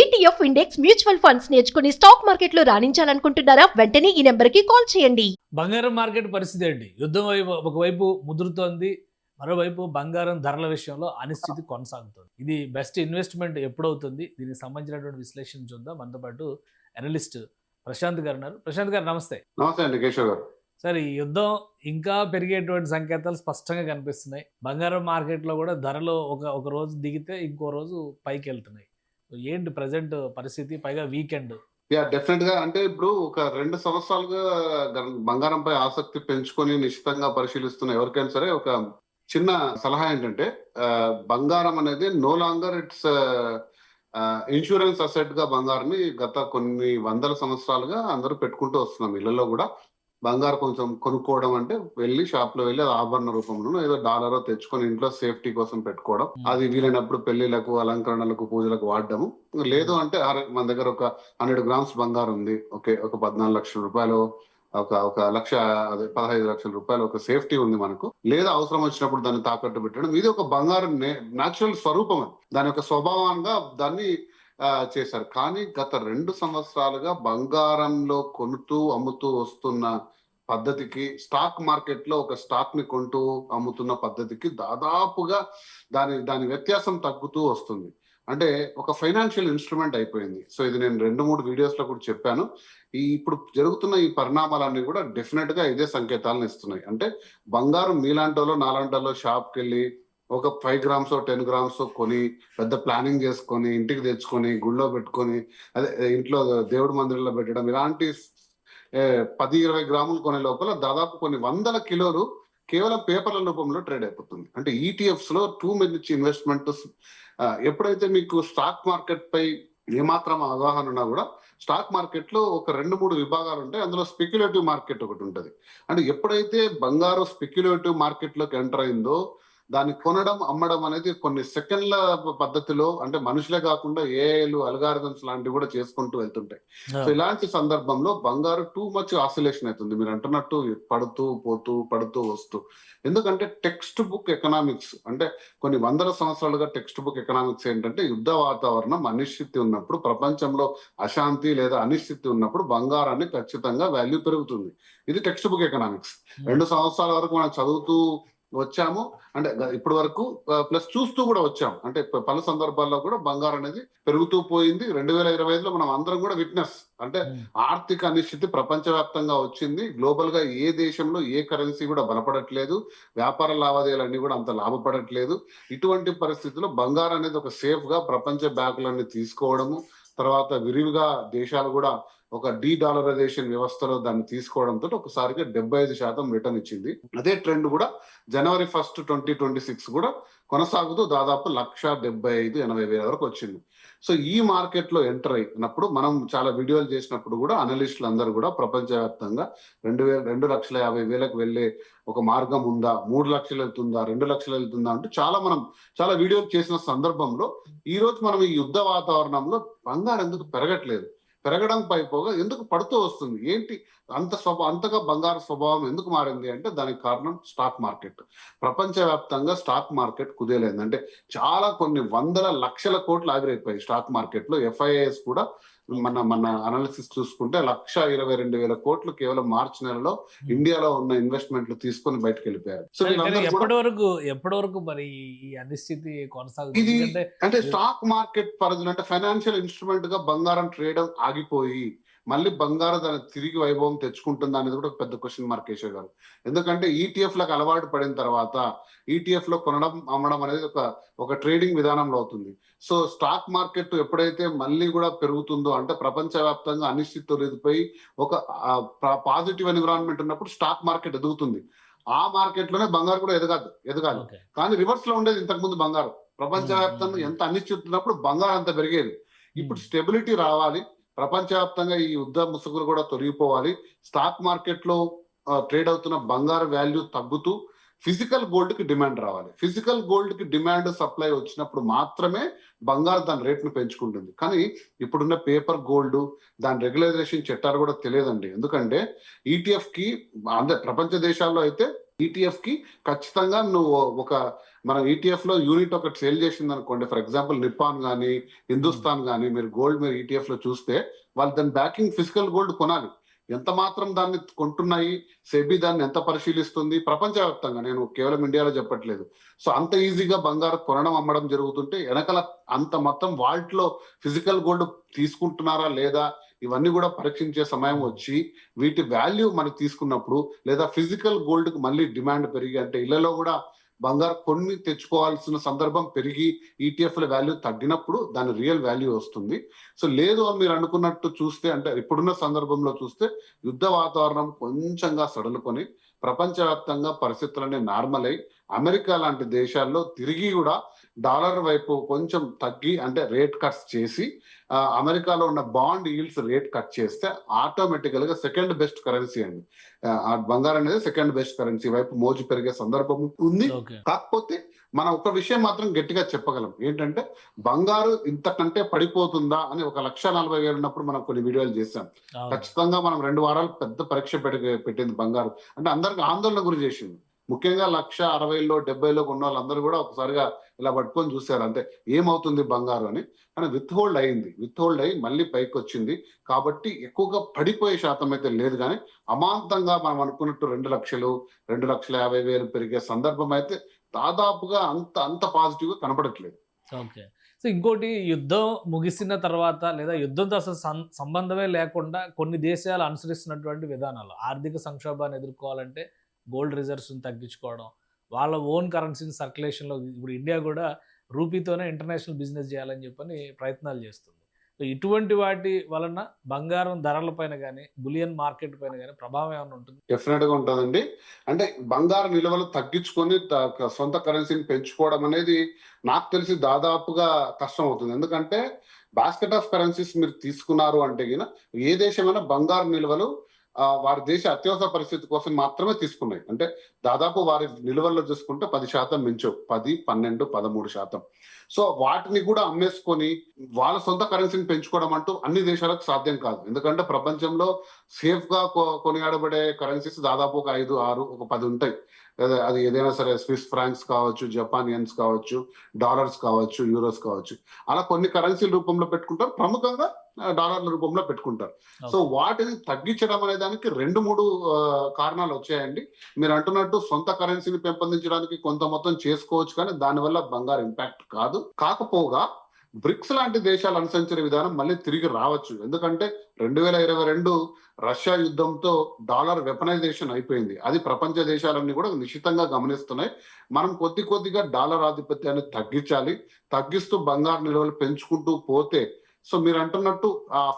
ETF index mutual funds నేర్చుకుని stock మార్కెట్లో రాణించాలనుకుంటున్నారా? వెంటనే ఈ నెంబర్కి కాల్ చేయండి. బంగారం మార్కెట్ పరిస్థితి ఏంటి? యుద్ధం ఒకవైపు ముదురుతోంది, మరోవైపు బంగారం ధరల విషయంలో అనిశ్చితి కొనసాగుతుంది. ఇది బెస్ట్ ఇన్వెస్ట్మెంట్ ఎప్పుడవుతుంది? దీనికి సంబంధించినటువంటి విశ్లేషణ చూద్దాం. మనతో పాటు అనలిస్ట్ ప్రశాంత్ గారు ఉన్నారు. ప్రశాంత్ గారు నమస్తే. నమస్తే అండి కేశవ్ గారు. సార్, ఈ యుద్ధం ఇంకా పెరిగేటువంటి సంకేతాలు స్పష్టంగా కనిపిస్తున్నాయి. బంగారం మార్కెట్లో కూడా ధరలు ఒక రోజు దిగితే ఇంకో రోజు పైకి వెళ్తున్నాయి. ఏంటి ప్రజెంట్ పరిస్థితి? పైగా వీకెండ్. డెఫినెట్ గా అంటే ఇప్పుడు ఒక 2 సంవత్సరాలుగా బంగారంపై ఆసక్తి పెంచుకొని నిశ్చితంగా పరిశీలిస్తున్న ఎవరికైనా సరే ఒక చిన్న సలహా ఏంటంటే, బంగారం అనేది no longer it's insurance asset గా బంగారాన్ని గత కొన్ని వందల సంవత్సరాలుగా అందరూ పెట్టుకుంటూ వస్తున్నాం. ఇళ్లలో కూడా బంగారు కొంచెం కొనుక్కోవడం అంటే వెళ్ళి షాప్ లో వెళ్ళి అది ఆభరణ రూపంలో ఏదో డాలరో తెచ్చుకొని ఇంట్లో సేఫ్టీ కోసం పెట్టుకోవడం, అది వీలైనప్పుడు పెళ్లిళ్లకు, అలంకరణలకు, పూజలకు వాడడము. లేదు అంటే మన దగ్గర ఒక 100 గ్రామ్స్ బంగారం ఉంది, ఓకే, ఒక 14 లక్షల రూపాయలు, ఒక లక్ష, అదే 15 లక్షల రూపాయలు ఒక సేఫ్టీ ఉంది మనకు, లేదా అవసరం వచ్చినప్పుడు దాన్ని తాకట్టు పెట్టడం. ఇది ఒక బంగారం న్యాచురల్ స్వరూపం, దాని యొక్క స్వభావంగా దాన్ని చేశారు. కానీ గత 2 సంవత్సరాలుగా బంగారంలో కొనుతూ అమ్ముతూ వస్తున్న పద్ధతికి, స్టాక్ మార్కెట్ లో ఒక స్టాక్ ని కొంటూ అమ్ముతున్న పద్ధతికి దాదాపుగా దాని వ్యత్యాసం తగ్గుతూ వస్తుంది. అంటే ఒక ఫైనాన్షియల్ ఇన్స్ట్రుమెంట్ అయిపోయింది. సో ఇది నేను 2-3 వీడియోస్ లో కూడా చెప్పాను. ఇప్పుడు జరుగుతున్న ఈ పరిణామాలన్నీ కూడా డెఫినెట్ గా ఇదే సంకేతాలను ఇస్తున్నాయి. అంటే బంగారం మీలాంటోలో నాలాంటోలో షాప్కి వెళ్ళి ఒక 5 గ్రామ్స్ 10 గ్రామ్స్ కొని పెద్ద ప్లానింగ్ చేసుకొని ఇంటికి తెచ్చుకొని గుళ్ళో పెట్టుకొని, అదే ఇంట్లో దేవుడి మందిరంలో పెట్టడం, ఇలాంటి 10-20 గ్రాములు కొనే లోపల దాదాపు కొన్ని వందల కిలోలు కేవలం పేపర్ల రూపంలో ట్రేడ్ అయిపోతుంది. అంటే ఈటీఎఫ్స్ లో టూ మచ్ ఇన్వెస్ట్మెంట్. ఎప్పుడైతే మీకు స్టాక్ మార్కెట్ పై ఏమాత్రం అవగాహన ఉన్నా కూడా, స్టాక్ మార్కెట్ లో ఒక 2-3 విభాగాలు ఉంటాయి. అందులో స్పెక్యులేటివ్ మార్కెట్ ఒకటి ఉంటుంది. అంటే ఎప్పుడైతే బంగారం స్పెక్యులేటివ్ మార్కెట్ లోకి ఎంటర్ అయిందో, దాన్ని కొనడం అమ్మడం అనేది కొన్ని సెకండ్ల పద్ధతిలో, అంటే మనుషులే కాకుండా ఏఐలు, అల్గారిథమ్స్ లాంటివి కూడా చేసుకుంటూ వెళ్తుంటాయి. సో ఇలాంటి సందర్భంలో బంగారు టూ మచ్ ఆసిలేషన్ అవుతుంది. మీరు అంటున్నట్టు పడుతూ పోతూ పడుతూ వస్తూ. ఎందుకంటే టెక్స్ట్ బుక్ ఎకనామిక్స్, అంటే కొన్ని వందల సంవత్సరాలుగా టెక్స్ట్ బుక్ ఎకనామిక్స్ ఏంటంటే, యుద్ధ వాతావరణం, అనిశ్చితి ఉన్నప్పుడు, ప్రపంచంలో అశాంతి లేదా అనిశ్చితి ఉన్నప్పుడు బంగారాన్ని ఖచ్చితంగా వాల్యూ పెరుగుతుంది. ఇది టెక్స్ట్ బుక్ ఎకనామిక్స్. 2 సంవత్సరాల వరకు మనం చదువుతూ వచ్చాము, అంటే ఇప్పటి వరకు ప్లస్ చూస్తూ కూడా వచ్చాము. అంటే పలు సందర్భాల్లో కూడా బంగారం అనేది పెరుగుతూ పోయింది. 2025లో మనం అందరం కూడా విట్నెస్, అంటే ఆర్థిక అనిశ్చితి ప్రపంచవ్యాప్తంగా వచ్చింది. గ్లోబల్ గా ఏ దేశంలో ఏ కరెన్సీ కూడా బలపడట్లేదు, వ్యాపార లావాదేవీలు అన్ని కూడా అంత లాభపడట్లేదు. ఇటువంటి పరిస్థితుల్లో బంగారం అనేది ఒక సేఫ్ గా ప్రపంచ బ్యాంకులన్నీ తీసుకోవడము, తర్వాత విరివిగా దేశాలు కూడా ఒక డీడాలరైజేషన్ వ్యవస్థలో దాన్ని తీసుకోవడంతో ఒకసారిగా 75% రిటర్న్ ఇచ్చింది. అదే ట్రెండ్ కూడా జనవరి 1, 2026 కూడా కొనసాగుతూ దాదాపు 1,75,80,000 వరకు వచ్చింది. సో ఈ మార్కెట్ లో ఎంటర్ అయినప్పుడు మనం చాలా వీడియోలు చేసినప్పుడు కూడా అనలిస్టులు అందరూ కూడా ప్రపంచవ్యాప్తంగా 2,50,000 వెళ్ళే ఒక మార్గం ఉందా, 3 లక్షలు వెళ్తుందా, 2 లక్షలు వెళ్తుందా అంటే చాలా వీడియోలు చేసిన సందర్భంలో ఈ రోజు మనం ఈ యుద్ధ వాతావరణంలో బంగారం ఎందుకు పెరగట్లేదు, పెరగడం పైపోగా ఎందుకు పడుతూ వస్తుంది, ఏంటి అంతగా బంగారు స్వభావం ఎందుకు మారింది అంటే, దానికి కారణం స్టాక్ మార్కెట్. ప్రపంచవ్యాప్తంగా స్టాక్ మార్కెట్ కుదేలైంది. అంటే చాలా కొన్ని వందల లక్షల కోట్లు ఆవిరైపోయాయి స్టాక్ మార్కెట్ లో. ఎఫ్ఐఐఎస్ కూడా మన అనాలిసిస్ చూసుకుంటే 1,22,000 కోట్లు కేవలం మార్చి నెలలో ఇండియాలో ఉన్న ఇన్వెస్ట్మెంట్లు తీసుకొని బయటకు వెళ్ళిపోయారు. సో ఎప్పటి వరకు మరి ఈ అనిశ్చితి కొనసాగుతుంది? ఇది అంటే స్టాక్ మార్కెట్ పరిధిలో, అంటే ఫైనాన్షియల్ ఇన్స్ట్రుమెంట్ గా బంగారం ట్రేడ్ ఆగిపోయి మళ్ళీ బంగారం దాన్ని తిరిగి వైభవం తెచ్చుకుంటుందా అనేది కూడా ఒక పెద్ద క్వశ్చన్ మార్క్ కేశవ్ గారు. ఎందుకంటే ఈటీఎఫ్ లకు అలవాటు పడిన తర్వాత ఈటీఎఫ్ లో కొనడం అమ్మడం అనేది ఒక ట్రేడింగ్ విధానంలో అవుతుంది. సో స్టాక్ మార్కెట్ ఎప్పుడైతే మళ్ళీ కూడా పెరుగుతుందో, అంటే ప్రపంచవ్యాప్తంగా అనిశ్చితులు ఎదిపోయి ఒక పాజిటివ్ ఎన్విరాన్మెంట్ ఉన్నప్పుడు స్టాక్ మార్కెట్ ఎదుగుతుంది. ఆ మార్కెట్ లోనే బంగారు కూడా ఎదగాలి. కానీ రివర్స్ లో ఉండేది ఇంతకు ముందు బంగారం. ప్రపంచవ్యాప్తంగా ఎంత అనిశ్చితి ఉన్నప్పుడు బంగారం అంత పెరిగేది. ఇప్పుడు స్టెబిలిటీ రావాలి, ప్రపంచవ్యాప్తంగా ఈ యుద్ధ ముసుగులు కూడా తొలగిపోవాలి, స్టాక్ మార్కెట్ లో ట్రేడ్ అవుతున్న బంగారు వాల్యూ తగ్గుతూ ఫిజికల్ గోల్డ్ కి డిమాండ్ రావాలి. ఫిజికల్ గోల్డ్ కి డిమాండ్ సప్లై వచ్చినప్పుడు మాత్రమే బంగారు దాని రేట్ను పెంచుకుంటుంది. కానీ ఇప్పుడున్న పేపర్ గోల్డ్, దాని రెగ్యులైజేషన్ చట్టాలు కూడా తెలియదండి. ఎందుకంటే ఈటీఎఫ్ కి ప్రపంచ దేశాల్లో అయితే ETF కి ఖచ్చితంగా నువ్వు ఒక మన ETF లో యూనిట్ ఒకటి సేల్ చేసింది అనుకోండి, ఫర్ ఎగ్జాంపుల్ నిప్పాన్ కానీ హిందుస్థాన్ కానీ, మీరు గోల్డ్ మీరు ETF లో చూస్తే వాళ్ళు దాని బ్యాకింగ్ ఫిజికల్ గోల్డ్ కొనాలి. ఎంత మాత్రం దాన్ని కొంటున్నాయి, సెబీ దాన్ని ఎంత పరిశీలిస్తుంది ప్రపంచవ్యాప్తంగా, నేను కేవలం ఇండియాలో చెప్పట్లేదు. సో అంత ఈజీగా బంగారు కొనడం అమ్మడం జరుగుతుంటే వెనకాల అంత మొత్తం వాల్ట్లో ఫిజికల్ గోల్డ్ తీసుకుంటున్నారా లేదా ఇవన్నీ కూడా పరీక్షించే సమయం వచ్చి వీటి వాల్యూ మనకి తీసుకున్నప్పుడు, లేదా ఫిజికల్ గోల్డ్ కి మళ్ళీ డిమాండ్ పెరిగి, అంటే ఇళ్లలో కూడా బంగారు కొన్ని తెచ్చుకోవాల్సిన సందర్భం పెరిగి ఈటీఎఫ్ల వాల్యూ తగ్గినప్పుడు దాని రియల్ వాల్యూ వస్తుంది. సో లేదు అని మీరు అనుకున్నట్టు చూస్తే, అంటే ఇప్పుడున్న సందర్భంలో చూస్తే యుద్ధ వాతావరణం కొంచెంగా సడలుకొని ప్రపంచవ్యాప్తంగా పరిస్థితులన్నీ నార్మల్ అయి అమెరికా లాంటి దేశాల్లో తిరిగి కూడా డాలర్ వైపు కొంచెం తగ్గి, అంటే రేట్ కట్స్ చేసి అమెరికాలో ఉన్న బాండ్ ఈల్డ్స్ రేట్ కట్ చేస్తే ఆటోమేటికల్ గా సెకండ్ బెస్ట్ కరెన్సీ అండి. బంగారం అనేది సెకండ్ బెస్ట్ కరెన్సీ వైపు మోజు పెరిగే సందర్భం ఉంది. కాకపోతే మనం ఒక విషయం మాత్రం గట్టిగా చెప్పగలం, ఏంటంటే బంగారు ఇంతకంటే పడిపోతుందా అని. 1,40,000 ఉన్నప్పుడు మనం కొన్ని వీడియోలు చేశాం. ఖచ్చితంగా మనం 2 వారాలు పెద్ద పరీక్ష పెట్టింది బంగారు, అంటే అందరికి ఆందోళన గురి చేసింది. ముఖ్యంగా 1,60,000లో 70,000లో ఉన్న వాళ్ళందరూ కూడా ఒకసారిగా ఇలా పట్టుకొని చూశారు, అంటే ఏమవుతుంది బంగారు అని. కానీ విత్ హోల్డ్ అయ్యి మళ్ళీ పైకి వచ్చింది. కాబట్టి ఎక్కువగా పడిపోయే శాతం అయితే లేదు, కానీ అమాంతంగా మనం అనుకున్నట్టు 2 లక్షలు 2,50,000 పెరిగే సందర్భం అయితే దాదాపుగా అంత పాజిటివ్ గా కనపడట్లేదు. ఓకే. సో ఇంకోటి, యుద్ధం ముగిసిన తర్వాత లేదా యుద్ధంతో అసలు సంబంధమే లేకుండా కొన్ని దేశాలు అనుసరిస్తున్నటువంటి విధానాలు, ఆర్థిక సంక్షోభాన్ని ఎదుర్కోవాలంటే గోల్డ్ రిజర్వ్స్ని తగ్గించుకోవడం, వాళ్ళ ఓన్ కరెన్సీని సర్క్యులేషన్లో, ఇప్పుడు ఇండియా కూడా రూపీతోనే ఇంటర్నేషనల్ బిజినెస్ చేయాలని చెప్పని ప్రయత్నాలు చేస్తుంది. సో ఇటువంటి వాటి వలన బంగారం ధరలపైన కానీ బులియన్ మార్కెట్ పైన కానీ ప్రభావం ఏమైనా ఉంటుంది? డెఫినెట్ గా ఉంటుందండి. అంటే బంగారు నిల్వలు తగ్గించుకొని సొంత కరెన్సీని పెంచుకోవడం అనేది నాకు తెలిసి దాదాపుగా కష్టం అవుతుంది. ఎందుకంటే బాస్కెట్ ఆఫ్ కరెన్సీస్ మీరు తీసుకున్నారు అంటే గిన ఏ దేశమైనా బంగారు నిల్వలు వారి దేశ అత్యవసర పరిస్థితి కోసం మాత్రమే తీసుకున్నాయి. అంటే దాదాపు వారి నిల్వల్లో చూసుకుంటే 10% మించవు, 10, 12, 13%. సో వాటిని కూడా అమ్మేసుకొని వాళ్ళ సొంత కరెన్సీని పెంచుకోవడం అంటూ అన్ని దేశాలకు సాధ్యం కాదు. ఎందుకంటే ప్రపంచంలో సేఫ్ గా కొనియాడబడే కరెన్సీస్ దాదాపు ఒక 5, 6, ఒక 10 ఉంటాయి. అది ఏదైనా సరే, స్విస్ ఫ్రాంక్స్ కావచ్చు, జపానియన్స్ కావచ్చు, డాలర్స్ కావచ్చు, యూరోస్ కావచ్చు, అలా కొన్ని కరెన్సీల రూపంలో పెట్టుకుంటారు. ప్రముఖంగా డాలర్ల రూపంలో పెట్టుకుంటారు. సో వాటిని తగ్గించడం అనే దానికి 2-3 కారణాలు వచ్చాయండి. మీరు అంటున్నట్టు సొంత కరెన్సీని పెంపొందించడానికి కొంత మొత్తం చేసుకోవచ్చు, కానీ దానివల్ల బంగారు ఇంపాక్ట్ కాదు. కాకపోగా బ్రిక్స్ లాంటి దేశాలు అనుసరించిన విధానం మళ్ళీ తిరిగి రావచ్చు. ఎందుకంటే 2022 రష్యా యుద్ధంతో డాలర్ వెపనైజేషన్ అయిపోయింది. అది ప్రపంచ దేశాలన్నీ కూడా నిశ్చితంగా గమనిస్తున్నాయి. మనం కొద్దిగా డాలర్ ఆధిపత్యాన్ని తగ్గించాలి. తగ్గిస్తూ బంగారు నిల్వలు పెంచుకుంటూ పోతే, సో మీరు అంటున్నట్టు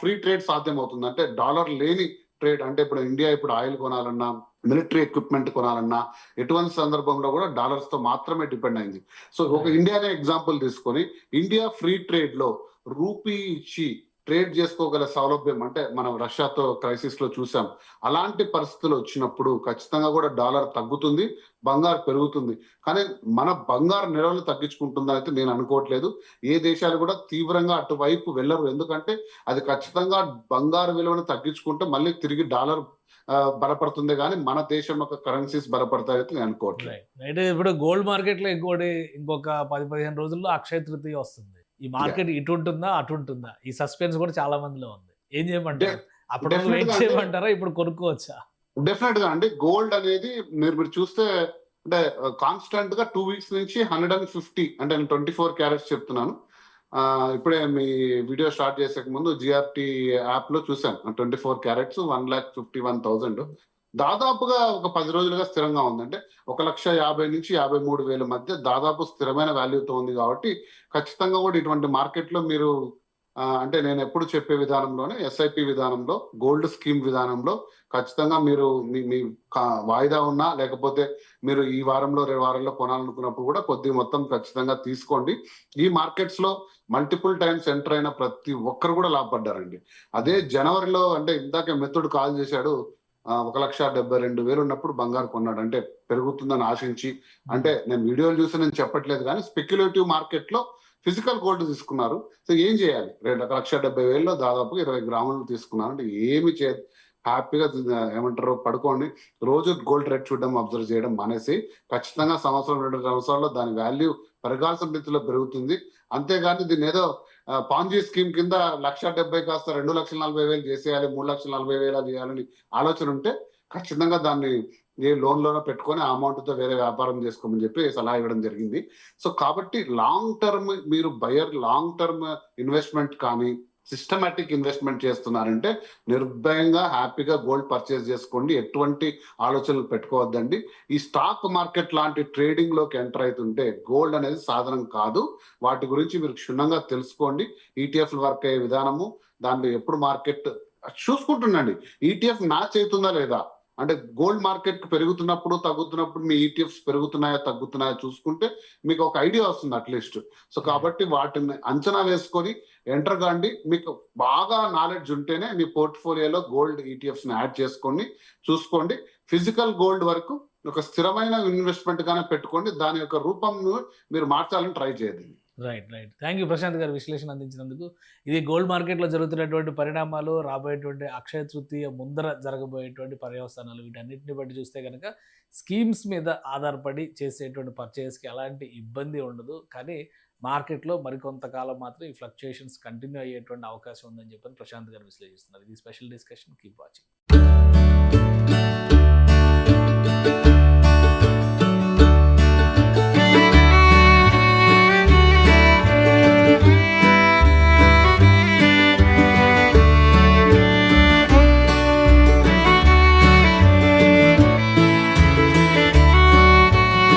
ఫ్రీ ట్రేడ్ సాధ్యమవుతుంది. అంటే డాలర్ లేని ట్రేడ్, అంటే ఇప్పుడు ఇండియా ఇప్పుడు ఆయిల్ కొనాలన్నా, మిలిటరీ ఎక్విప్మెంట్ కొనాలన్నా ఎటువంటి సందర్భంలో కూడా డాలర్స్ తో మాత్రమే డిపెండ్ అయింది. సో ఒక ఇండియానే ఎగ్జాంపుల్ తీసుకొని, ఇండియా ఫ్రీ ట్రేడ్ లో రూపీ ఇచ్చి ట్రేడ్ చేసుకోగల సౌలభ్యం, అంటే మనం రష్యాతో క్రైసిస్ లో చూసాం. అలాంటి పరిస్థితులు వచ్చినప్పుడు ఖచ్చితంగా కూడా డాలర్ తగ్గుతుంది, బంగారు పెరుగుతుంది. కానీ మన బంగారు నిల్వలు తగ్గించుకుంటుందని అయితే నేను అనుకోవట్లేదు. ఏ దేశాలు కూడా తీవ్రంగా అటువైపు వెళ్ళరు. ఎందుకంటే అది ఖచ్చితంగా బంగారు విలువను తగ్గించుకుంటే మళ్ళీ తిరిగి డాలర్ బలపడుతుంది, కానీ మన దేశం యొక్క కరెన్సీస్ బలపడతాయని నేను అనుకోవట్లేదు. అయితే ఇప్పుడు గోల్డ్ మార్కెట్ లో ఇంకొక 10-15 రోజుల్లో అక్షయ తృతీయ వస్తుంది. ఈ మార్కెట్ ఇటు ఉంటుందా అటు ఉంటుందా, ఈ సస్పెన్స్ కూడా చాలా మందిలో ఉంది. ఏం చేయమంటారు? అప్పుడు వెయిట్ చేయమంటారా, ఇప్పుడు కొనుక్కోవచ్చా? డెఫినెట్ గా అండి. గోల్డ్ అనేది మీరు చూస్తే, అంటే కాన్స్టెంట్ గా 2 వీక్స్ నుంచి 150, అంటే నేను 24 క్యారెట్స్ చెప్తున్నాను. ఇప్పుడే మీ వీడియో స్టార్ట్ చేసే ముందు జిఆర్టీ యాప్ లో చూసాను, 24 క్యారెట్స్ 1,51,000 దాదాపుగా ఒక 10 రోజులుగా స్థిరంగా ఉంది. అంటే 1,50,000 నుంచి 53,000 మధ్య దాదాపు స్థిరమైన వాల్యూతో ఉంది. కాబట్టి ఖచ్చితంగా కూడా ఇటువంటి మార్కెట్ లో మీరు అంటే నేను ఎప్పుడు చెప్పే విధానంలోనే, ఎస్ఐపి విధానంలో, గోల్డ్ స్కీమ్ విధానంలో ఖచ్చితంగా మీరు మీ వాయిదా ఉన్నా, లేకపోతే మీరు ఈ వారంలో 2 వారాల్లో కొనాలనుకున్నప్పుడు కూడా కొద్ది మొత్తం ఖచ్చితంగా తీసుకోండి. ఈ మార్కెట్స్ లో మల్టిపుల్ టైమ్స్ ఎంటర్ అయిన ప్రతి ఒక్కరు కూడా లాభపడ్డారండి. అదే జనవరిలో, అంటే ఇందాక మిత్రుడు కాల్ చేశాడు, 1,72,000 ఉన్నప్పుడు బంగారు కొన్నాడు, అంటే పెరుగుతుందని ఆశించి. అంటే నేను వీడియోలు చూసి నేను చెప్పట్లేదు, కానీ స్పెక్యులేటివ్ మార్కెట్ లో ఫిజికల్ గోల్డ్ తీసుకున్నారు. సో ఏం చేయాలి? 2,70,000 దాదాపు 20 గ్రాములు తీసుకున్నారు, అంటే ఏమి హ్యాపీగా ఏమంటారు పడుకోండి. రోజు గోల్డ్ రేట్ చూడడం, అబ్జర్వ్ చేయడం మానేసి ఖచ్చితంగా సంవత్సరం 2 సంవత్సరాల్లో దాని వాల్యూ పెరగాల్సిన రీతిలో పెరుగుతుంది. అంతేగాని దీన్ని ఏదో పాంజీ స్కీమ్ కింద 1,70,000 కాస్త 2,40,000 చేసేయాలి, 3,40,000 చేయాలని ఆలోచన ఉంటే ఖచ్చితంగా దాన్ని ఏ లోన్ లోనో పెట్టుకొని ఆ అమౌంట్ తో వేరే వ్యాపారం చేసుకోమని చెప్పి సలహా ఇవ్వడం జరిగింది. సో కాబట్టి లాంగ్ టర్మ్ మీరు లాంగ్ టర్మ్ ఇన్వెస్ట్మెంట్ కానీ సిస్టమాటిక్ ఇన్వెస్ట్మెంట్ చేస్తున్నారంటే నిర్భయంగా హ్యాపీగా గోల్డ్ పర్చేస్ చేసుకోండి. ఎటువంటి ఆలోచనలు పెట్టుకోవద్దండి. ఈ స్టాక్ మార్కెట్ లాంటి ట్రేడింగ్ లోకి ఎంటర్ అవుతుంటే గోల్డ్ అనేది సాధనం కాదు. వాటి గురించి మీరు క్షుణ్ణంగా తెలుసుకోండి. ఈటీఎఫ్ వర్క్ అయ్యే విధానము, దాంట్లో ఎప్పుడు మార్కెట్ చూసుకుంటుండండి. ఈటీఎఫ్ మ్యాచ్ అవుతుందా లేదా, అంటే గోల్డ్ మార్కెట్ పెరుగుతున్నప్పుడు తగ్గుతున్నప్పుడు మీ ఈటీఎఫ్స్ పెరుగుతున్నాయా తగ్గుతున్నాయా చూసుకుంటే మీకు ఒక ఐడియా వస్తుంది అట్లీస్ట్. సో కాబట్టి వాటిని అంచనా వేసుకొని ఎంటర్ కాండి. మీకు బాగా నాలెడ్జ్ ఉంటేనే మీ పోర్ట్ఫోలియోలో గోల్డ్ ఈటీఎఫ్స్ ని యాడ్ చేసుకోండి, చూసుకోండి. ఫిజికల్ గోల్డ్ వరకు ఒక స్థిరమైన ఇన్వెస్ట్మెంట్ గానే పెట్టుకోండి. దాని యొక్క రూపంను మీరు మార్చాలని ట్రై చేయండి. రైట్. థ్యాంక్ యూ ప్రశాంత్ గారు విశ్లేషణ అందించినందుకు. ఇది గోల్డ్ మార్కెట్లో జరుగుతున్నటువంటి పరిణామాలు, రాబోయేటువంటి అక్షయ తృతీయ ముందర జరగబోయేటువంటి పర్యవసానాలు, వీటన్నిటిని బట్టి చూస్తే కనుక స్కీమ్స్ మీద ఆధారపడి చేసేటువంటి పర్చేస్కి ఎలాంటి ఇబ్బంది ఉండదు. కానీ మార్కెట్లో మరికొంతకాలం మాత్రం ఈ ఫ్లక్చుయేషన్స్ కంటిన్యూ అయ్యేటువంటి అవకాశం ఉందని చెప్పని ప్రశాంత్ గారు విశ్లేషిస్తున్నారు. ఇది స్పెషల్ డిస్కషన్. Keep watching.